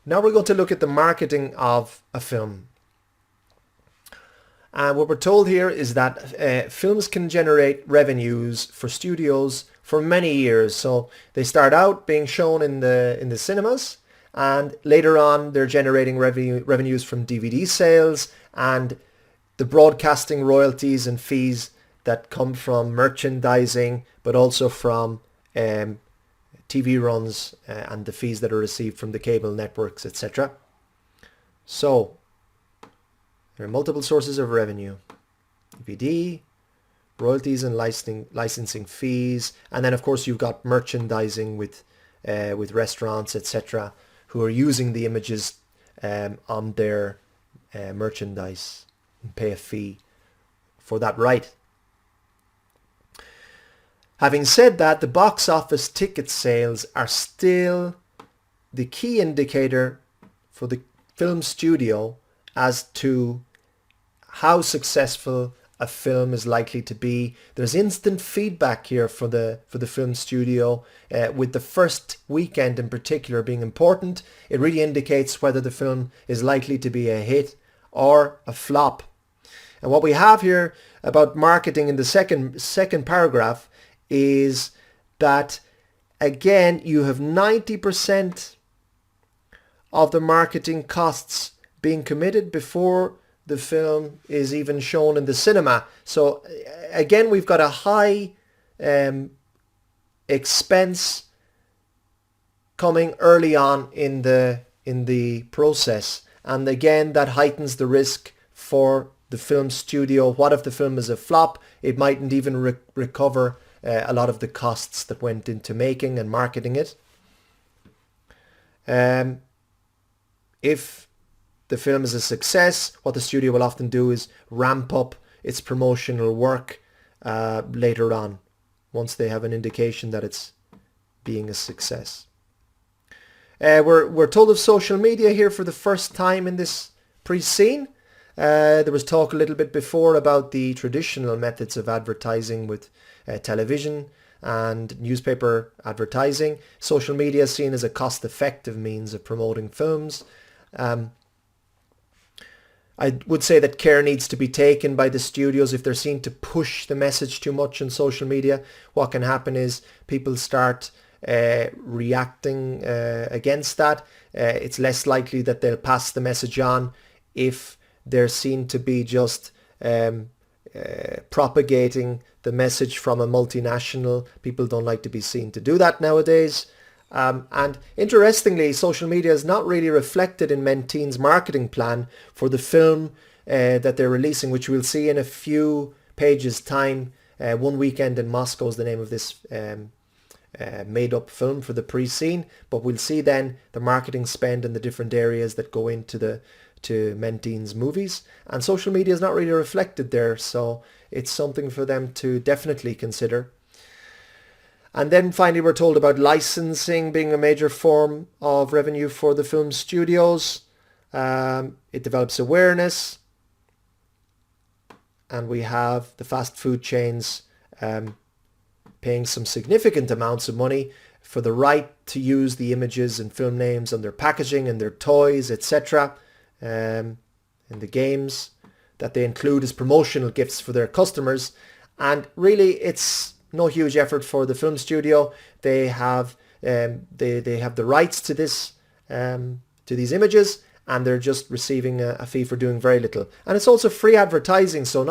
Now we're going to look at the marketing of a film. And what we're told here is that films can generate revenues for studios for many years. So they start out being shown in the cinemas, and later on they're generating revenues from DVD sales and the broadcasting royalties and fees that come from merchandising, but also from TV runs and the fees that are received from the cable networks, etc. So there are multiple sources of revenue: DVD, royalties and licensing fees, and then of course you've got merchandising with restaurants, etc., who are using the images on their merchandise and pay a fee for that right. Having said that, the box office ticket sales are still the key indicator for the film studio as to how successful a film is likely to be. There's instant feedback here for the film studio, with the first weekend in particular being important. It really indicates whether the film is likely to be a hit or a flop. And what we have here about marketing in the second paragraph is that, again, you have 90% of the marketing costs being committed before the film is even shown in the cinema. So again, we've got a high expense coming early on in the process, and again that heightens the risk for the film studio. What if the film is a flop? It mightn't even recover a lot of the costs that went into making and marketing it. If the film is a success, what the studio will often do is ramp up its promotional work later on, once they have an indication that it's being a success. We're told of social media here for the first time in this pre-scene. There was talk a little bit before about the traditional methods of advertising with television and newspaper advertising. Social media is seen as a cost-effective means of promoting films. I would say that care needs to be taken by the studios if they're seen to push the message too much on social media. What can happen is people start reacting against that. It's less likely that they'll pass the message on if they're seen to be just propagating the message from a multinational. People don't like to be seen to do that nowadays. And interestingly, social media is not really reflected in Menteen's marketing plan for the film that they're releasing, which we'll see in a few pages' time. One Weekend in Moscow is the name of this made-up film for the pre-scene, but we'll see then the marketing spend in the different areas that go into to Menteen's movies, and social media is not really reflected there, so it's something for them to definitely consider. And then finally we're told about licensing being a major form of revenue for the film studios. It develops awareness, and we have the fast food chains paying some significant amounts of money for the right to use the images and film names on their packaging and their toys, etc. And the games that they include as promotional gifts for their customers. And really it's no huge effort for the film studio. They have they have the rights to this to these images, and they're just receiving a fee for doing very little. And it's also free advertising, so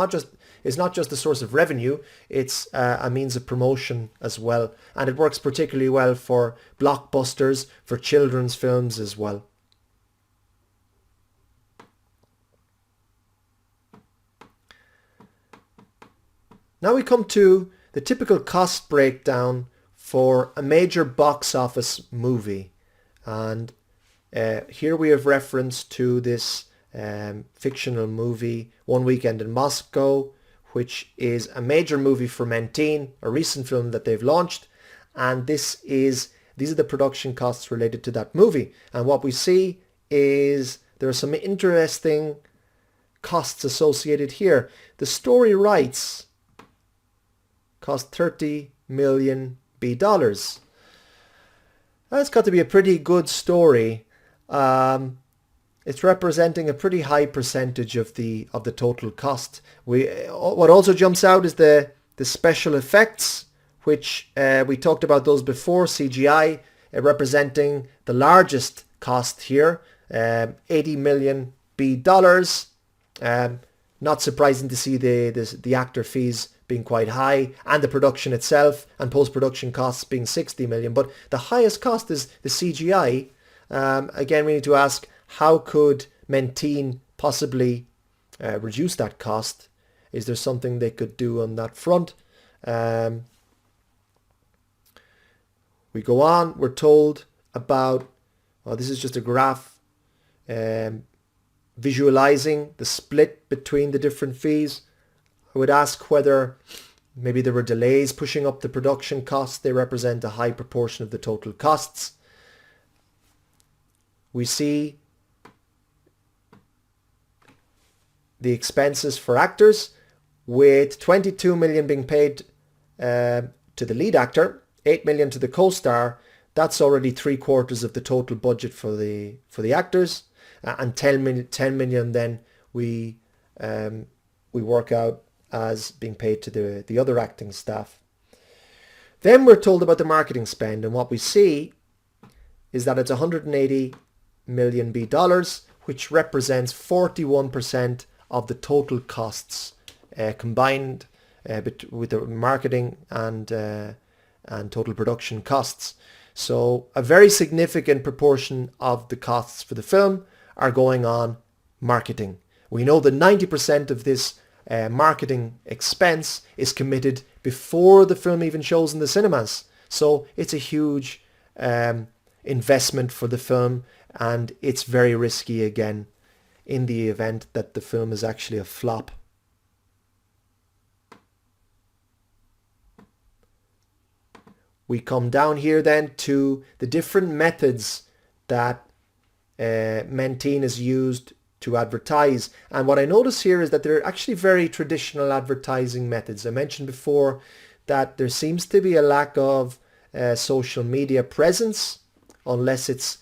it's not just a source of revenue, it's a means of promotion as well. And it works particularly well for blockbusters, for children's films as well. Now we come to the typical cost breakdown for a major box office movie. And here we have reference to this fictional movie, One Weekend in Moscow, which is a major movie for Menteen, a recent film that they've launched. And these are the production costs related to that movie. And what we see is there are some interesting costs associated here. The story rights cost $30 million. That's got to be a pretty good story. It's representing a pretty high percentage of the total cost. What also jumps out is the special effects, which we talked about those before. CGI representing the largest cost here, $80 million dollars. Not surprising to see the actor fees being quite high, and the production itself and post-production costs being 60 million. But the highest cost is the CGI. Again, we need to ask, how could Menteen possibly reduce that cost? Is there something they could do on that front? We go on, we're told about, this is just a graph visualizing the split between the different fees. I would ask whether maybe there were delays pushing up the production costs. They represent a high proportion of the total costs. We see the expenses for actors, with 22 million being paid to the lead actor, 8 million to the co-star. That's already 3/4 of the total budget for the actors, and 10 million then we work out as being paid to the other acting staff. Then we're told about the marketing spend, and what we see is that it's 180 million dollars, which represents 41% of the total costs combined with the marketing and total production costs. So a very significant proportion of the costs for the film are going on marketing. We know that 90% of this marketing expense is committed before the film even shows in the cinemas. So it's a huge investment for the film, and it's very risky again in the event that the film is actually a flop. We come down here then to the different methods that Menteen has used to advertise. And what I notice here is that they're actually very traditional advertising methods. I mentioned before that there seems to be a lack of social media presence, unless it's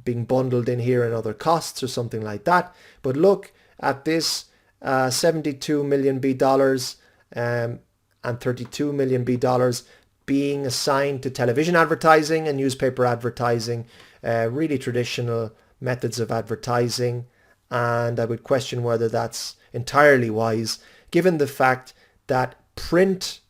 being bundled in here in other costs or something like that. But look at this, 72 million dollars and 32 million dollars being assigned to television advertising and newspaper advertising, really traditional methods of advertising. And I would question whether that's entirely wise, given the fact that print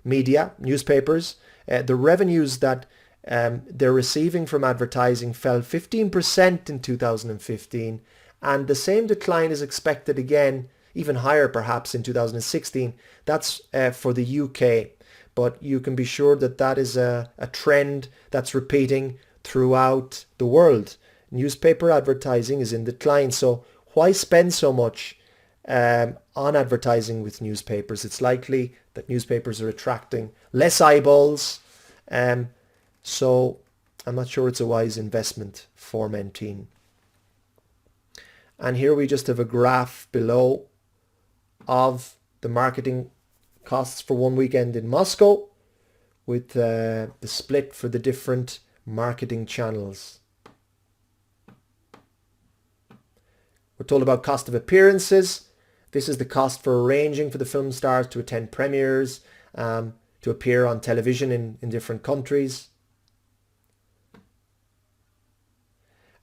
media, newspapers, the revenues that they're receiving from advertising fell 15% in 2015, and the same decline is expected again, even higher perhaps, in 2016. That's for the UK, but you can be sure that that is a trend that's repeating throughout the world. Newspaper advertising is in decline, so why spend so much on advertising with newspapers? It's likely that newspapers are attracting less eyeballs, so I'm not sure it's a wise investment for Menteen. And here we just have a graph below of the marketing costs for one weekend in Moscow, with the split for the different marketing channels. We're told about cost of appearances. This is the cost for arranging for the film stars to attend premieres, to appear on television in different countries.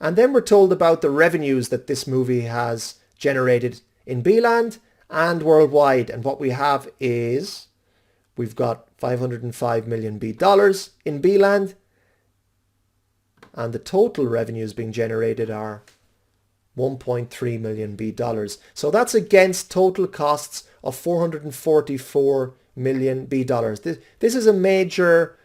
And then we're told about the revenues that this movie has generated in B-land and worldwide. And what we have is, we've got 505 million dollars in B-land, and the total revenues being generated are 1.3 million dollars. So that's against total costs of 444 million dollars. This is a major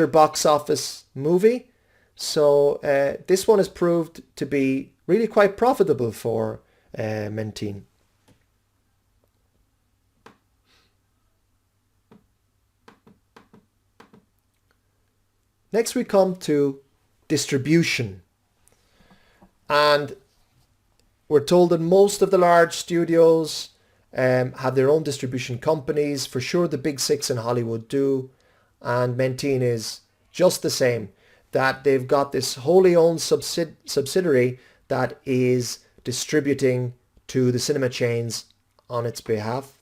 box office movie. So this one has proved to be really quite profitable for Menteen. Next we come to distribution. And we're told that most of the large studios have their own distribution companies. For sure the big six in Hollywood do, and Menteen is just the same. that they've got this wholly owned subsidiary that is distributing to the cinema chains on its behalf.